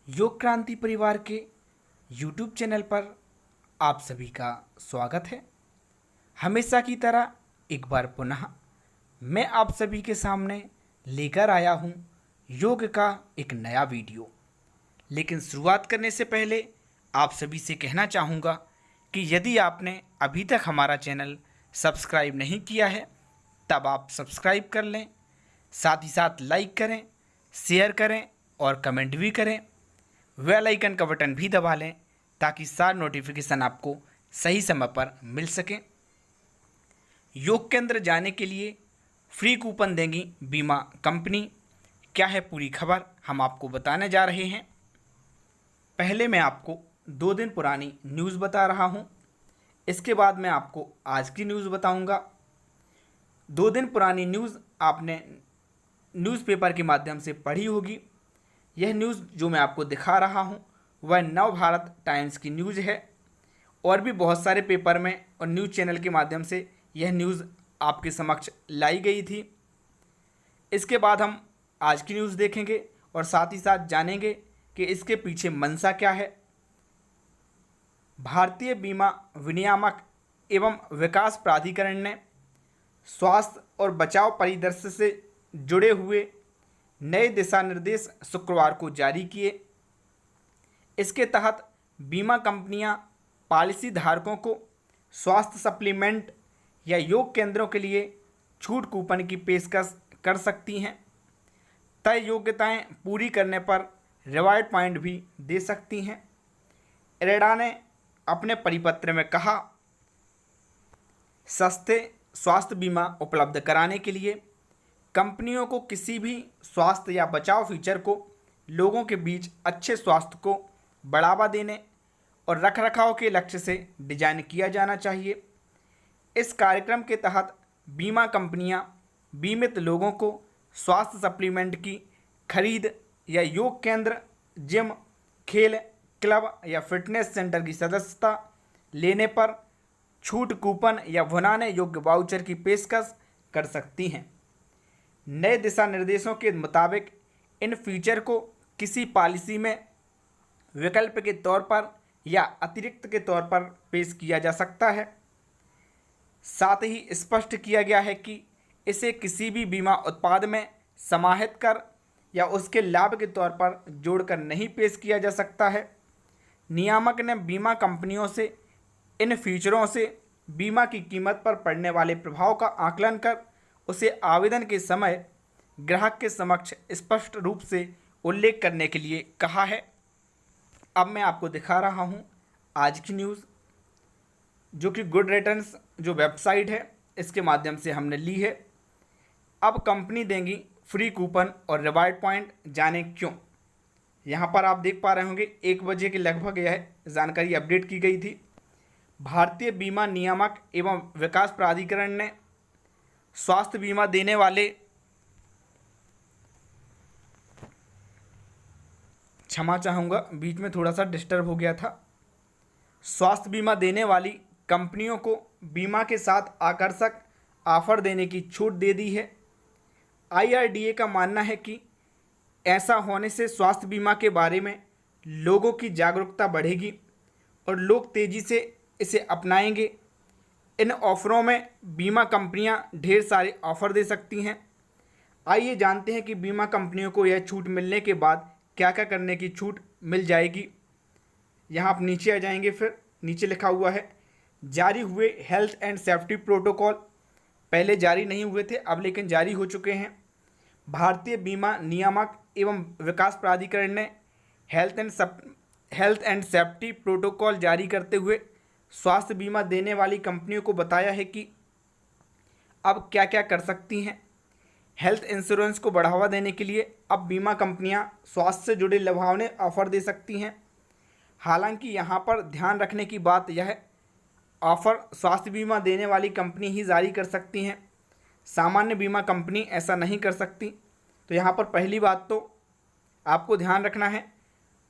योग क्रांति परिवार के यूट्यूब चैनल पर आप सभी का स्वागत है। हमेशा की तरह एक बार पुनः मैं आप सभी के सामने लेकर आया हूँ योग का एक नया वीडियो। लेकिन शुरुआत करने से पहले आप सभी से कहना चाहूँगा कि यदि आपने अभी तक हमारा चैनल सब्सक्राइब नहीं किया है तब आप सब्सक्राइब कर लें, साथ ही साथ लाइक करें, शेयर करें और कमेंट भी करें। बेल आइकन का बटन भी दबा लें ताकि सारे नोटिफिकेशन आपको सही समय पर मिल सकें। योग केंद्र जाने के लिए फ्री कूपन देंगी बीमा कंपनी। क्या है पूरी खबर, हम आपको बताने जा रहे हैं। पहले मैं आपको 2 दिन पुरानी न्यूज़ बता रहा हूं, इसके बाद मैं आपको आज की न्यूज़ बताऊंगा। 2 दिन पुरानी न्यूज़ आपने न्यूज़पेपर के माध्यम से पढ़ी होगी। यह न्यूज़ जो मैं आपको दिखा रहा हूं वह नव भारत टाइम्स की न्यूज़ है और भी बहुत सारे पेपर में और न्यूज़ चैनल के माध्यम से यह न्यूज़ आपके समक्ष लाई गई थी। इसके बाद हम आज की न्यूज़ देखेंगे और साथ ही साथ जानेंगे कि इसके पीछे मंशा क्या है। भारतीय बीमा विनियामक एवं विकास प्राधिकरण ने स्वास्थ्य और बचाव परिदृश्य से जुड़े हुए नए दिशा निर्देश शुक्रवार को जारी किए। इसके तहत बीमा कंपनियां पॉलिसी धारकों को स्वास्थ्य सप्लीमेंट या योग केंद्रों के लिए छूट कूपन की पेशकश कर सकती हैं। तय योग्यताएं पूरी करने पर रिवार्ड पॉइंट भी दे सकती हैं। इरेडा ने अपने परिपत्र में कहा, सस्ते स्वास्थ्य बीमा उपलब्ध कराने के लिए कंपनियों को किसी भी स्वास्थ्य या बचाव फीचर को लोगों के बीच अच्छे स्वास्थ्य को बढ़ावा देने और रखरखाव के लक्ष्य से डिजाइन किया जाना चाहिए। इस कार्यक्रम के तहत बीमा कंपनियां बीमित लोगों को स्वास्थ्य सप्लीमेंट की खरीद या योग केंद्र, जिम, खेल क्लब या फिटनेस सेंटर की सदस्यता लेने पर छूट कूपन या भुनाने योग्य वाउचर की पेशकश कर सकती हैं। नए दिशा निर्देशों के मुताबिक इन फीचर को किसी पॉलिसी में विकल्प के तौर पर या अतिरिक्त के तौर पर पेश किया जा सकता है। साथ ही स्पष्ट किया गया है कि इसे किसी भी बीमा उत्पाद में समाहित कर या उसके लाभ के तौर पर जोड़कर नहीं पेश किया जा सकता है। नियामक ने बीमा कंपनियों से इन फीचरों से बीमा की कीमत पर पड़ने वाले प्रभाव का आकलन कर उसे आवेदन के समय ग्राहक के समक्ष स्पष्ट रूप से उल्लेख करने के लिए कहा है। अब मैं आपको दिखा रहा हूं आज की न्यूज़, जो कि गुड रिटर्न्स जो वेबसाइट है इसके माध्यम से हमने ली है। अब कंपनी देंगी फ्री कूपन और रिवार्ड पॉइंट, जाने क्यों। यहाँ पर आप देख पा रहे होंगे 1 बजे के लगभग यह जानकारी अपडेट की गई थी। भारतीय बीमा नियामक एवं विकास प्राधिकरण ने स्वास्थ्य बीमा देने वाले क्षमा चाहूँगा, बीच में थोड़ा सा डिस्टर्ब हो गया था। स्वास्थ्य बीमा देने वाली कंपनियों को बीमा के साथ आकर्षक ऑफर देने की छूट दे दी है। आईआरडीए का मानना है कि ऐसा होने से स्वास्थ्य बीमा के बारे में लोगों की जागरूकता बढ़ेगी और लोग तेज़ी से इसे अपनाएंगे। इन ऑफरों में बीमा कंपनियां ढेर सारे ऑफर दे सकती हैं। आइए जानते हैं कि बीमा कंपनियों को यह छूट मिलने के बाद क्या क्या करने की छूट मिल जाएगी। यहाँ आप नीचे आ जाएंगे, फिर नीचे लिखा हुआ है जारी हुए हेल्थ एंड सेफ्टी प्रोटोकॉल। पहले जारी नहीं हुए थे, अब लेकिन जारी हो चुके हैं। भारतीय बीमा नियामक एवं विकास प्राधिकरण ने हेल्थ एंड सेफ्टी प्रोटोकॉल जारी करते हुए स्वास्थ्य बीमा देने वाली कंपनियों को बताया है कि अब क्या क्या कर सकती हैं। हेल्थ इंश्योरेंस को बढ़ावा देने के लिए अब बीमा कंपनियां स्वास्थ्य से जुड़े लुभावने ऑफर दे सकती हैं। हालांकि यहां पर ध्यान रखने की बात यह ऑफर स्वास्थ्य बीमा देने वाली कंपनी ही जारी कर सकती हैं, सामान्य बीमा कंपनी ऐसा नहीं कर सकती। तो यहाँ पर पहली बात तो आपको ध्यान रखना है,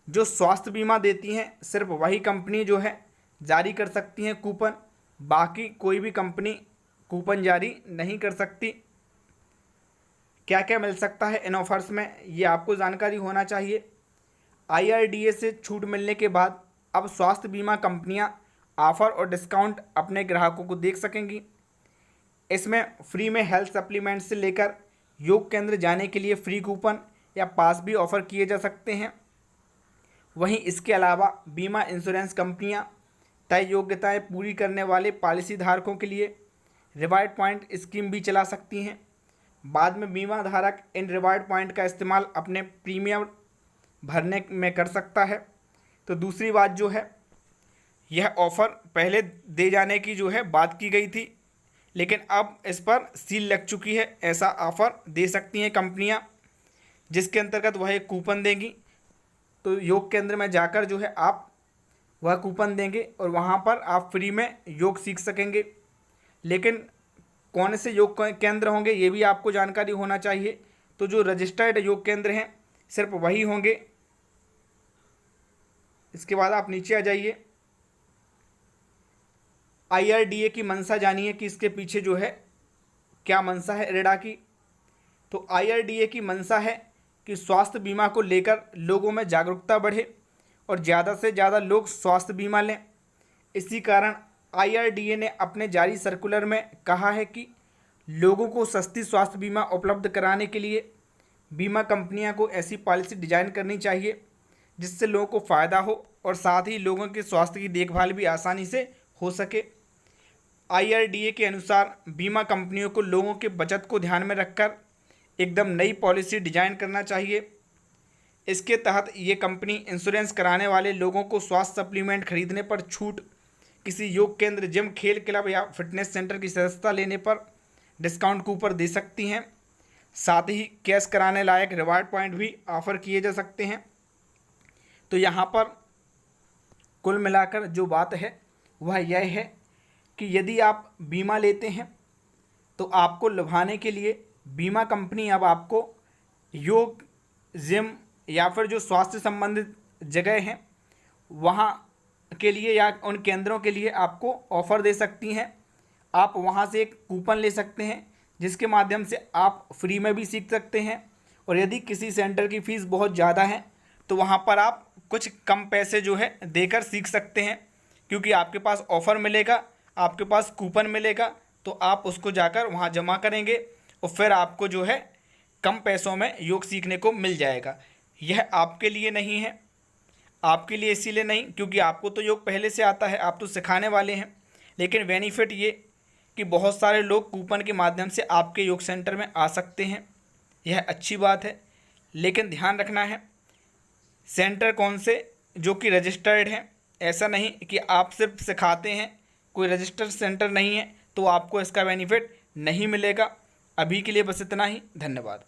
जो स्वास्थ्य बीमा देती हैं सिर्फ वही कंपनी जो है जारी कर सकती हैं कूपन, बाकी कोई भी कंपनी कूपन जारी नहीं कर सकती। क्या क्या मिल सकता है इन ऑफर्स में, ये आपको जानकारी होना चाहिए। IRDA से छूट मिलने के बाद अब स्वास्थ्य बीमा कंपनियां ऑफर और डिस्काउंट अपने ग्राहकों को देख सकेंगी। इसमें फ्री में हेल्थ सप्लीमेंट से लेकर योग केंद्र जाने के लिए फ्री कूपन या पास भी ऑफर किए जा सकते हैं। वहीं इसके अलावा बीमा इंश्योरेंस कंपनियां तय योग्यताएं पूरी करने वाले पॉलिसी धारकों के लिए रिवार्ड पॉइंट स्कीम भी चला सकती हैं। बाद में बीमा धारक इन रिवार्ड पॉइंट का इस्तेमाल अपने प्रीमियम भरने में कर सकता है। तो दूसरी बात जो है, यह ऑफ़र पहले दे जाने की जो है बात की गई थी, लेकिन अब इस पर सील लग चुकी है। ऐसा ऑफ़र दे सकती हैं कंपनियां, जिसके अंतर्गत वह एक कूपन देंगी। तो योग केंद्र में जाकर जो है आप वह कूपन देंगे और वहां पर आप फ्री में योग सीख सकेंगे। लेकिन कौन से योग केंद्र होंगे ये भी आपको जानकारी होना चाहिए। तो जो रजिस्टर्ड योग केंद्र हैं सिर्फ वही होंगे। इसके बाद आप नीचे आ जाइए। IRDA की मंशा जानिए कि इसके पीछे जो है क्या मंशा है इरडा की। तो IRDA की मंशा है कि स्वास्थ्य बीमा को लेकर लोगों में जागरूकता बढ़े और ज़्यादा से ज़्यादा लोग स्वास्थ्य बीमा लें। इसी कारण IRDA ने अपने जारी सर्कुलर में कहा है कि लोगों को सस्ती स्वास्थ्य बीमा उपलब्ध कराने के लिए बीमा कंपनियां को ऐसी पॉलिसी डिजाइन करनी चाहिए जिससे लोगों को फ़ायदा हो और साथ ही लोगों के स्वास्थ्य की देखभाल भी आसानी से हो सके। IRDA के अनुसार बीमा कंपनियों को लोगों के बचत को ध्यान में रखकर एकदम नई पॉलिसी डिजाइन करना चाहिए। इसके तहत ये कंपनी इंश्योरेंस कराने वाले लोगों को स्वास्थ्य सप्लीमेंट खरीदने पर छूट, किसी योग केंद्र, जिम, खेल क्लब या फिटनेस सेंटर की सदस्यता लेने पर डिस्काउंट कूपन दे सकती हैं। साथ ही कैश कराने लायक रिवार्ड पॉइंट भी ऑफर किए जा सकते हैं। तो यहाँ पर कुल मिलाकर जो बात है वह यह है कि यदि आप बीमा लेते हैं तो आपको लुभाने के लिए बीमा कंपनी अब आपको योग, जिम या फिर जो स्वास्थ्य संबंधित जगह हैं वहाँ के लिए या उन केंद्रों के लिए आपको ऑफ़र दे सकती हैं। आप वहाँ से एक कूपन ले सकते हैं जिसके माध्यम से आप फ्री में भी सीख सकते हैं। और यदि किसी सेंटर की फ़ीस बहुत ज़्यादा है तो वहाँ पर आप कुछ कम पैसे जो है देकर सीख सकते हैं, क्योंकि आपके पास ऑफ़र मिलेगा, आपके पास कूपन मिलेगा, तो आप उसको जाकर वहाँ जमा करेंगे और फिर आपको जो है कम पैसों में योग सीखने को मिल जाएगा। यह आपके लिए नहीं है, आपके लिए इसीलिए नहीं क्योंकि आपको तो योग पहले से आता है, आप तो सिखाने वाले हैं। लेकिन बेनिफिट ये कि बहुत सारे लोग कूपन के माध्यम से आपके योग सेंटर में आ सकते हैं, यह अच्छी बात है। लेकिन ध्यान रखना है सेंटर कौन से जो कि रजिस्टर्ड हैं। ऐसा नहीं कि आप सिर्फ सिखाते हैं, कोई रजिस्टर्ड सेंटर नहीं है तो आपको इसका बेनिफिट नहीं मिलेगा। अभी के लिए बस इतना ही, धन्यवाद।